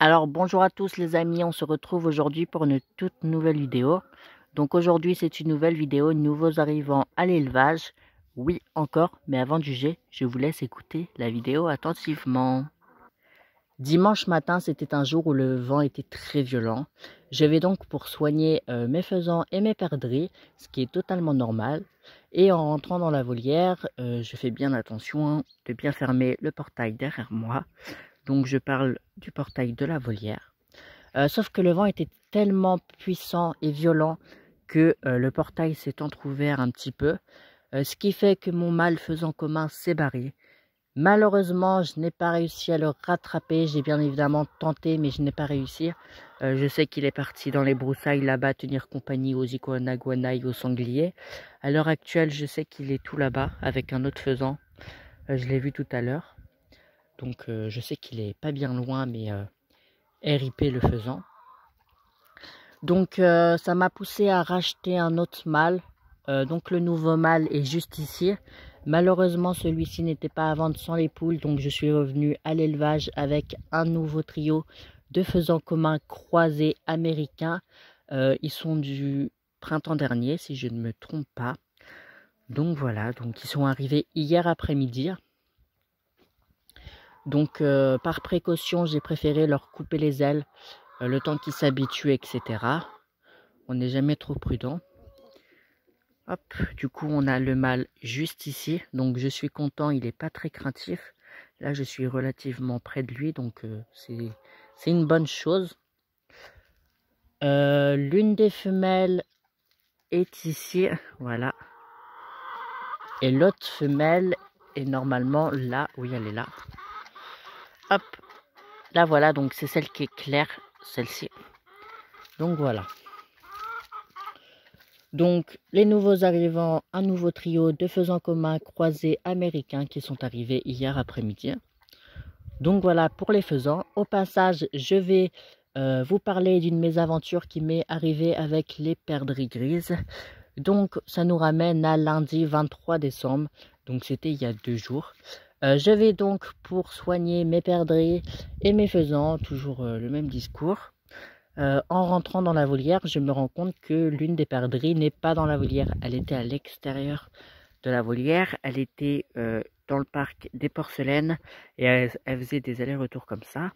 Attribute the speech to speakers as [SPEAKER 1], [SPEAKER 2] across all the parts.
[SPEAKER 1] Alors bonjour à tous les amis, on se retrouve aujourd'hui pour une toute nouvelle vidéo. Donc aujourd'hui c'est une nouvelle vidéo, nouveaux arrivants à l'élevage. Oui encore, mais avant de juger, je vous laisse écouter la vidéo attentivement. Dimanche matin, c'était un jour où le vent était très violent. Je vais donc pour soigner mes faisans et mes perdrix, ce qui est totalement normal. Et en rentrant dans la volière, je fais bien attention de bien fermer le portail derrière moi. Donc je parle du portail de la volière. Sauf que le vent était tellement puissant et violent que le portail s'est entrouvert un petit peu. Ce qui fait que mon mâle faisant commun s'est barré. Malheureusement, je n'ai pas réussi à le rattraper. J'ai bien évidemment tenté, mais je n'ai pas réussi. Je sais qu'il est parti dans les broussailles là-bas tenir compagnie aux iguanaguana et aux sangliers. À l'heure actuelle, je sais qu'il est tout là-bas avec un autre faisan. Je l'ai vu tout à l'heure. Donc je sais qu'il est pas bien loin, mais RIP le faisant. Donc ça m'a poussé à racheter un autre mâle. Donc le nouveau mâle est juste ici. Malheureusement celui-ci n'était pas à vendre sans les poules. Donc je suis revenu à l'élevage avec un nouveau trio de faisans communs croisés américains. Ils sont du printemps dernier si je ne me trompe pas. Donc voilà, donc ils sont arrivés hier après-midi. Donc par précaution j'ai préféré leur couper les ailes. Le temps qu'ils s'habituent, etc. On n'est jamais trop prudent. Hop, du coup on a le mâle juste ici, donc je suis content, il n'est pas très craintif. Là je suis relativement près de lui, donc c'est une bonne chose. L'une des femelles est ici, voilà. Et l'autre femelle est normalement là, oui elle est là. Hop, là voilà, donc c'est celle qui est claire, celle-ci. Donc voilà. Donc, les nouveaux arrivants, un nouveau trio de faisans communs croisés américains qui sont arrivés hier après-midi. Donc voilà pour les faisans. Au passage, je vais vous parler d'une mésaventure qui m'est arrivée avec les perdrix grises. Donc, ça nous ramène à lundi 23 décembre. Donc, c'était il y a 2 jours. Je vais donc pour soigner mes perdrix et mes faisans, toujours le même discours. En rentrant dans la volière, je me rends compte que l'une des perdrix n'est pas dans la volière. Elle était à l'extérieur de la volière. Elle était dans le parc des porcelaines et elle faisait des allers-retours comme ça.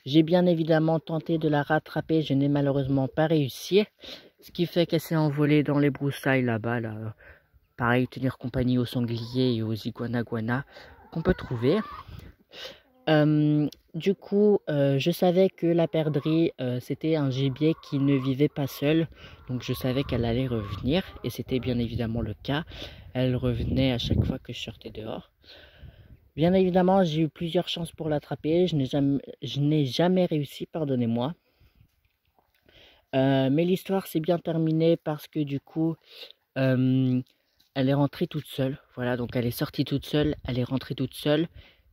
[SPEAKER 1] J'ai bien évidemment tenté de la rattraper. Je n'ai malheureusement pas réussi. Ce qui fait qu'elle s'est envolée dans les broussailles là-bas. Là. Pareil, tenir compagnie aux sangliers et aux iguanaguana qu'on peut trouver. Du coup, je savais que la perdrix, c'était un gibier qui ne vivait pas seul. Donc je savais qu'elle allait revenir. Et c'était bien évidemment le cas. Elle revenait à chaque fois que je sortais dehors. Bien évidemment, j'ai eu plusieurs chances pour l'attraper. Je n'ai jamais réussi, pardonnez-moi. Mais l'histoire s'est bien terminée parce que du coup, elle est rentrée toute seule. Voilà, donc elle est sortie toute seule. Elle est rentrée toute seule.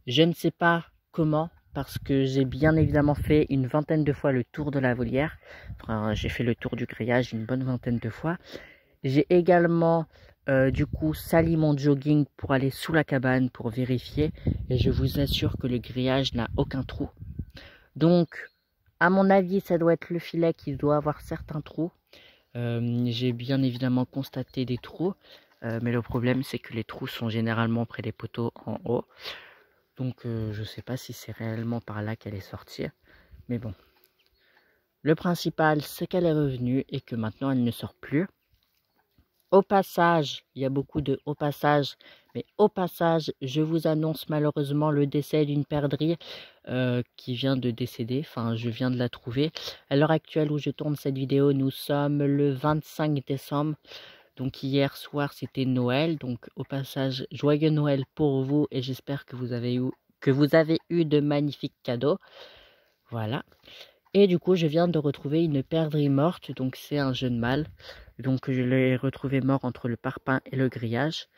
[SPEAKER 1] Je ne sais pas comment, parce que j'ai bien évidemment fait une vingtaine de fois le tour de la volière. Enfin, j'ai fait le tour du grillage une bonne vingtaine de fois. J'ai également, du coup, sali mon jogging pour aller sous la cabane pour vérifier. Et je vous assure que le grillage n'a aucun trou. Donc, à mon avis, ça doit être le filet qui doit avoir certains trous. J'ai bien évidemment constaté des trous. Mais le problème, c'est que les trous sont généralement près des poteaux en haut. Donc je sais pas si c'est réellement par là qu'elle est sortie. Mais bon. Le principal, c'est qu'elle est revenue et que maintenant elle ne sort plus. Au passage, il y a beaucoup de au passage. Mais au passage, je vous annonce malheureusement le décès d'une perdrix qui vient de décéder. Enfin, je viens de la trouver. À l'heure actuelle où je tourne cette vidéo, nous sommes le 25 décembre. Donc hier soir, c'était Noël. Donc au passage, joyeux Noël pour vous et j'espère que vous avez eu de magnifiques cadeaux. Voilà. Et du coup, je viens de retrouver une perdrix morte. Donc c'est un jeune mâle. Donc je l'ai retrouvé mort entre le parpaing et le grillage.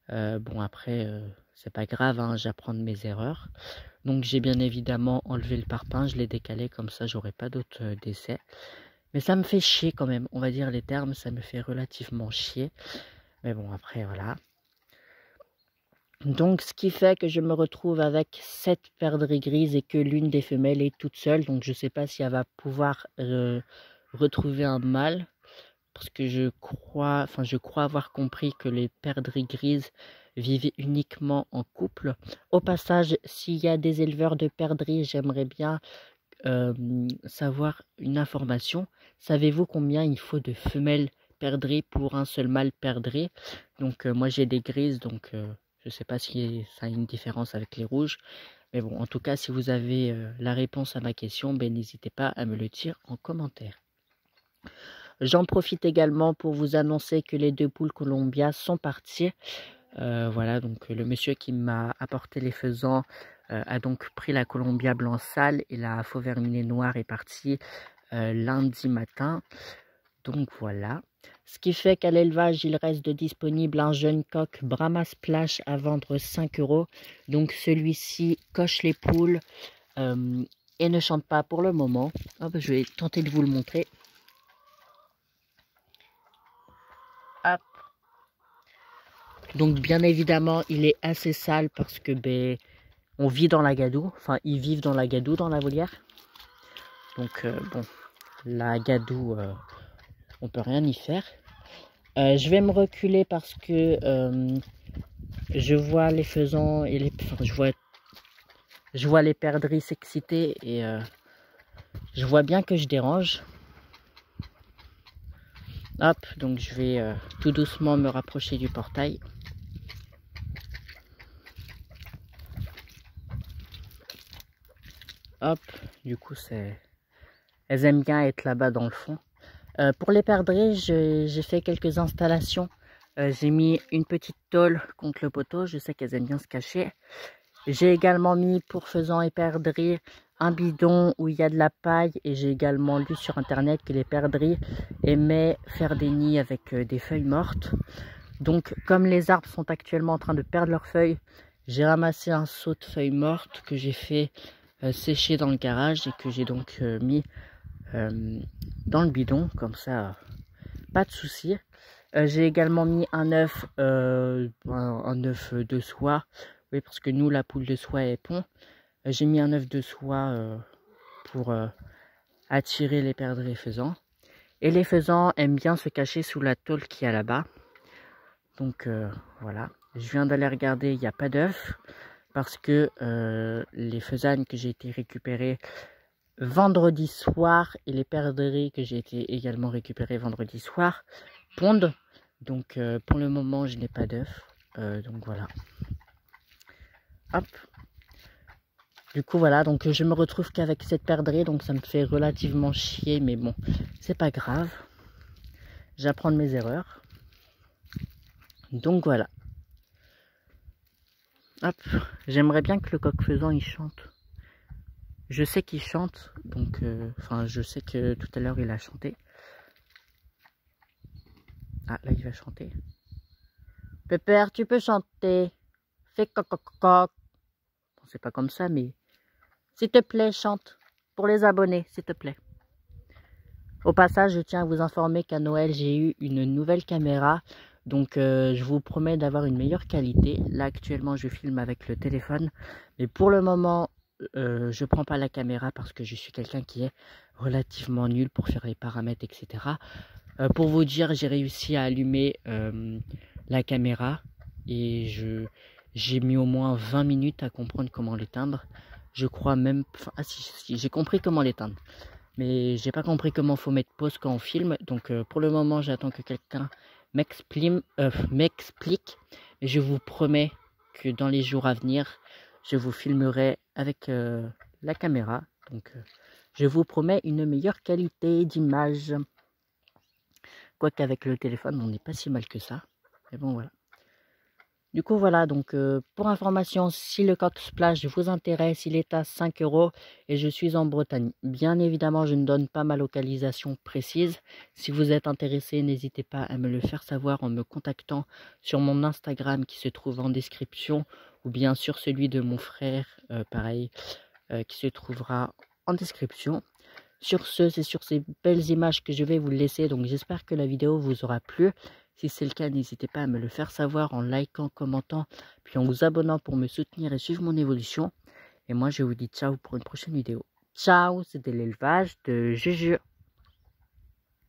[SPEAKER 1] Bon après, c'est pas grave, hein, j'apprends de mes erreurs. Donc j'ai bien évidemment enlevé le parpaing, je l'ai décalé comme ça, j'aurai pas d'autres décès. Mais ça me fait chier quand même, on va dire les termes, ça me fait relativement chier. Mais bon, après, voilà. Donc ce qui fait que je me retrouve avec 7 perdrix grises et que l'une des femelles est toute seule. Donc je ne sais pas si elle va pouvoir retrouver un mâle. Parce que je crois avoir compris que les perdrix grises vivaient uniquement en couple. Au passage, s'il y a des éleveurs de perdrix, j'aimerais bien savoir une information. Savez-vous combien il faut de femelles perdrix pour un seul mâle perdrix? Donc moi j'ai des grises, donc je ne sais pas si ça a une différence avec les rouges. Mais bon, en tout cas, si vous avez la réponse à ma question, ben, n'hésitez pas à me le dire en commentaire. J'en profite également pour vous annoncer que les 2 poules Columbia sont parties. Voilà, donc le monsieur qui m'a apporté les faisans a donc pris la Columbia blanc sale et la faux verminet noir est partie lundi matin. Donc voilà. Ce qui fait qu'à l'élevage, il reste de disponible un jeune coq Brahma Splash à vendre 5 €. Donc celui-ci coche les poules et ne chante pas pour le moment. Oh, ben, je vais tenter de vous le montrer. Hop. Donc bien évidemment, il est assez sale parce que ben, on vit dans la gadoue. Enfin, ils vivent dans la gadoue, dans la volière. Donc bon, la gadoue, on peut rien y faire. Je vais me reculer parce que je vois les faisans et les, enfin, je vois les perdrix s'exciter et je vois bien que je dérange. Hop, donc je vais tout doucement me rapprocher du portail. Hop, du coup elles aiment bien être là-bas dans le fond. Pour les perdrix, j'ai fait quelques installations. J'ai mis une petite tôle contre le poteau, je sais qu'elles aiment bien se cacher. J'ai également mis pour faisans et perdrix un bidon où il y a de la paille et j'ai également lu sur internet que les perdrix aimaient faire des nids avec des feuilles mortes. Donc comme les arbres sont actuellement en train de perdre leurs feuilles, j'ai ramassé un seau de feuilles mortes que j'ai fait sécher dans le garage et que j'ai donc mis dans le bidon, comme ça pas de souci. J'ai également mis un œuf de soie, oui, parce que nous la poule de soie est pond. J'ai mis un œuf de soie pour attirer les perdrix faisans. Et les faisans aiment bien se cacher sous la tôle qu'il y a là-bas. Donc voilà, je viens d'aller regarder, il n'y a pas d'œuf parce que les faisanes que j'ai été récupérer vendredi soir et les perdrix que j'ai été également récupérer vendredi soir pondent. Donc pour le moment je n'ai pas d'œuf. Donc voilà. Hop. Du coup voilà, donc je me retrouve qu'avec cette perdrix, donc ça me fait relativement chier, mais bon, c'est pas grave. J'apprends de mes erreurs. Donc voilà. Hop. J'aimerais bien que le coq faisan il chante. Je sais qu'il chante, donc enfin je sais que tout à l'heure il a chanté. Ah là il va chanter. Pépère, tu peux chanter. Fais coq coq coq. Bon, c'est pas comme ça, mais s'il te plaît chante pour les abonnés, s'il te plaît. Au passage, je tiens à vous informer qu'à Noël j'ai eu une nouvelle caméra. Donc je vous promets d'avoir une meilleure qualité. Là actuellement je filme avec le téléphone, mais pour le moment je prends pas la caméra parce que je suis quelqu'un qui est relativement nul pour faire les paramètres, etc. Pour vous dire, j'ai réussi à allumer la caméra et j'ai mis au moins 20 minutes à comprendre comment l'éteindre. Je crois même, enfin, ah si j'ai compris comment l'éteindre, mais j'ai pas compris comment faut mettre pause quand on filme. Donc pour le moment j'attends que quelqu'un m'explique. Et je vous promets que dans les jours à venir je vous filmerai avec la caméra. Donc je vous promets une meilleure qualité d'image. Quoique avec le téléphone on n'est pas si mal que ça. Mais bon voilà. Du coup voilà, donc pour information, si le coq splash vous intéresse, il est à 5 € et je suis en Bretagne. Bien évidemment, je ne donne pas ma localisation précise. Si vous êtes intéressé, n'hésitez pas à me le faire savoir en me contactant sur mon Instagram qui se trouve en description ou bien sur celui de mon frère, pareil, qui se trouvera en description. Sur ce, c'est sur ces belles images que je vais vous laisser. Donc j'espère que la vidéo vous aura plu. Si c'est le cas, n'hésitez pas à me le faire savoir en likant, commentant, puis en vous abonnant pour me soutenir et suivre mon évolution. Et moi, je vous dis ciao pour une prochaine vidéo. Ciao, c'était l'élevage de Juju.